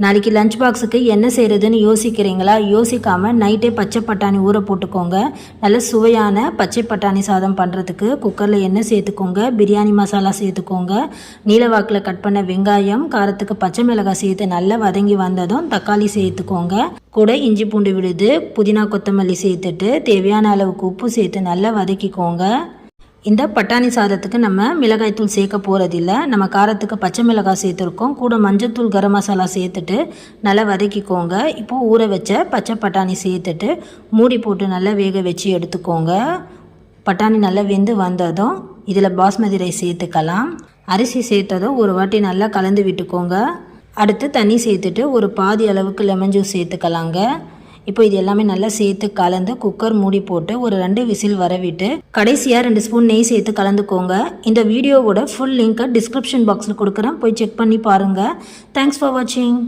நாளைக்கு லஞ்ச் பாக்ஸுக்கு என்ன செய்கிறதுன்னு யோசிக்கிறீங்களா? யோசிக்காமல் நைட்டே பச்சை பட்டாணி ஊற போட்டுக்கோங்க. நல்ல சுவையான பச்சை பட்டாணி சாதம் பண்ணுறதுக்கு குக்கரில் எண்ணெய் சேர்த்துக்கோங்க. பிரியாணி மசாலா சேர்த்துக்கோங்க. நீளவாக்கில் கட் பண்ண வெங்காயம், காரத்துக்கு பச்சை மிளகாய் சேர்த்து நல்லா வதங்கி வந்ததும் தக்காளி சேர்த்துக்கோங்க. கூட இஞ்சி பூண்டு விழுது, புதினா கொத்தமல்லி சேர்த்துட்டு தேவையான அளவுக்கு உப்பு சேர்த்து நல்லா வதக்கிக்கோங்க. இந்த பட்டாணி சாதத்துக்கு நம்ம மிளகாய்த்தூள் சேர்க்க போகிறதில்ல. நம்ம காரத்துக்கு பச்சை மிளகாய் சேர்த்துருக்கோம். கூட மஞ்சத்தூள், கரம் மசாலா சேர்த்துட்டு நல்லா வதக்கிக்கோங்க. இப்போது ஊற வச்ச பச்சை பட்டாணி சேர்த்துட்டு மூடி போட்டு நல்லா வேக வச்சு எடுத்துக்கோங்க. பட்டாணி நல்லா வெந்து வந்ததும் இதில் பாஸ்மதி ரைஸ் சேர்த்துக்கலாம். அரிசி சேர்த்ததும் ஒரு வாட்டி நல்லா கலந்து விட்டுக்கோங்க. அடுத்து தண்ணி சேர்த்துட்டு ஒரு பாதி அளவுக்கு லெமன் ஜூஸ் சேர்த்துக்கலாங்க. இப்போ இது எல்லாமே நல்லா சேர்த்து கலந்து குக்கர் மூடி போட்டு ஒரு 2 விசில் வரவிட்டு கடைசியாக 2 ஸ்பூன் நெய் சேர்த்து கலந்துக்கோங்க. இந்த வீடியோவோட ஃபுல் லிங்க்கை டிஸ்கிரிப்ஷன் பாக்ஸில் கொடுக்குறேன், போய் செக் பண்ணி பாருங்கள். தேங்க்ஸ் ஃபார் வாட்சிங்.